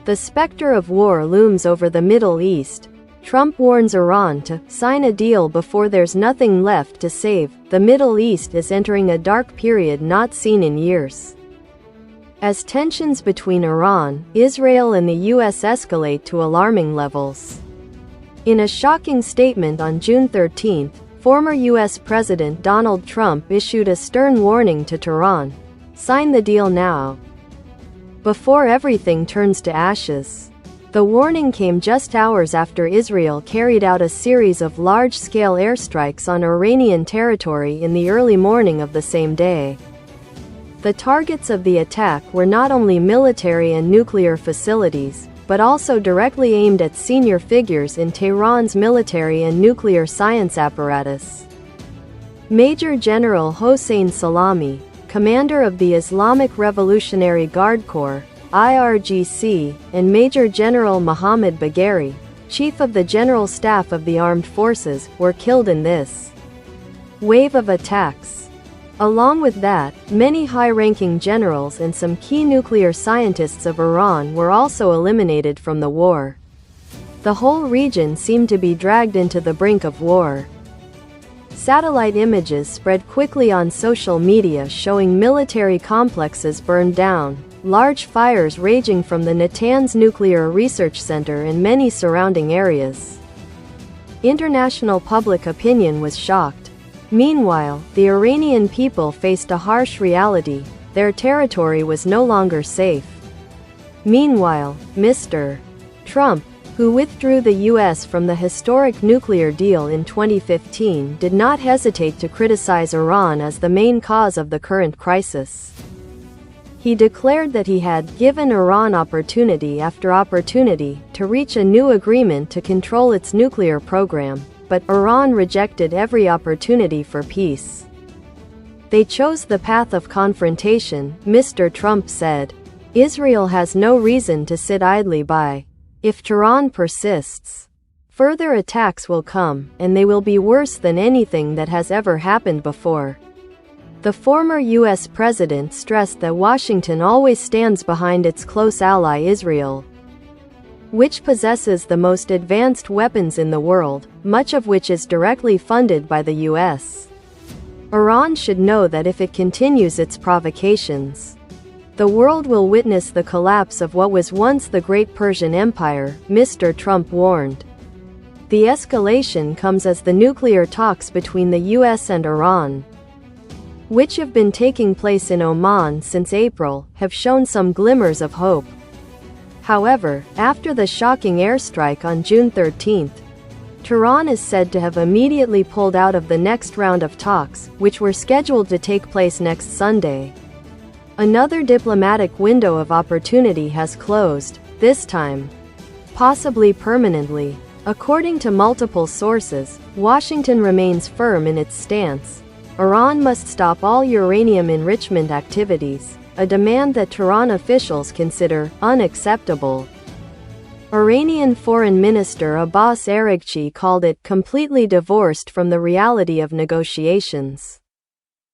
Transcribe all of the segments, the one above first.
The specter of war looms over the Middle East. Trump warns Iran to sign a deal before there's nothing left to save. The Middle East is entering a dark period not seen in years, as tensions between Iran, Israel and the U.S. escalate to alarming levels. In a shocking statement on June 13, former U.S. President Donald Trump issued a stern warning to Tehran: sign the deal now, before everything turns to ashes. The warning came just hours after Israel carried out a series of large-scale airstrikes on Iranian territory in the early morning of the same day. The targets of the attack were not only military and nuclear facilities, but also directly aimed at senior figures in Tehran's military and nuclear science apparatus. Major General Hossein Salami, commander of the Islamic Revolutionary Guard Corps, IRGC, and Major General Mohammad Bagheri, chief of the General Staff of the Armed Forces, were killed in this wave of attacks. Along with that, many high-ranking generals and some key nuclear scientists of Iran were also eliminated from the war. The whole region seemed to be dragged into the brink of war. Satellite images spread quickly on social media showing military complexes burned down, large fires raging from the Natanz Nuclear Research Center and many surrounding areas. International public opinion was shocked. Meanwhile, the Iranian people faced a harsh reality: their territory was no longer safe. Meanwhile, Mr. Trump, who withdrew the U.S. from the historic nuclear deal in 2015, did not hesitate to criticize Iran as the main cause of the current crisis. He declared that he had given Iran opportunity after opportunity to reach a new agreement to control its nuclear program, but Iran rejected every opportunity for peace. They chose the path of confrontation, Mr. Trump said. Israel has no reason to sit idly by. If Tehran persists, further attacks will come, and they will be worse than anything that has ever happened before. The former U.S. president stressed that Washington always stands behind its close ally Israel, which possesses the most advanced weapons in the world, much of which is directly funded by the U.S. Iran should know that if it continues its provocations, the world will witness the collapse of what was once the Great Persian Empire, Mr. Trump warned. The escalation comes as the nuclear talks between the U.S. and Iran, which have been taking place in Oman since April, have shown some glimmers of hope. However, after the shocking airstrike on June 13, Tehran is said to have immediately pulled out of the next round of talks, which were scheduled to take place next Sunday. Another diplomatic window of opportunity has closed, this time possibly permanently. According to multiple sources, Washington remains firm in its stance: Iran must stop all uranium enrichment activities, a demand that Tehran officials consider unacceptable. Iranian Foreign Minister Abbas Araghchi called it completely divorced from the reality of negotiations.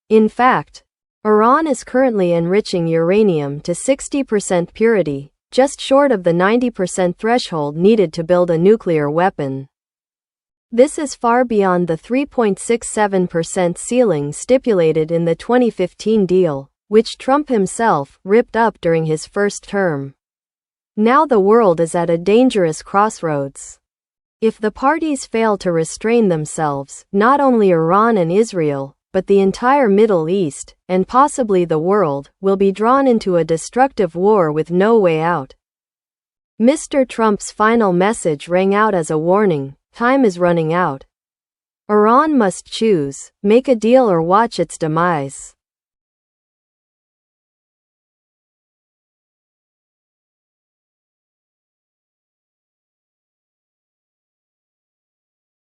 In fact, Iran is currently enriching uranium to 60% purity, just short of the 90% threshold needed to build a nuclear weapon. This is far beyond the 3.67% ceiling stipulated in the 2015 deal, which Trump himself ripped up during his first term. Now the world is at a dangerous crossroads. If the parties fail to restrain themselves, not only Iran and Israel, but the entire Middle East, and possibly the world, will be drawn into a destructive war with no way out. Mr. Trump's final message rang out as a warning: time is running out. Iran must choose, make a deal or watch its demise.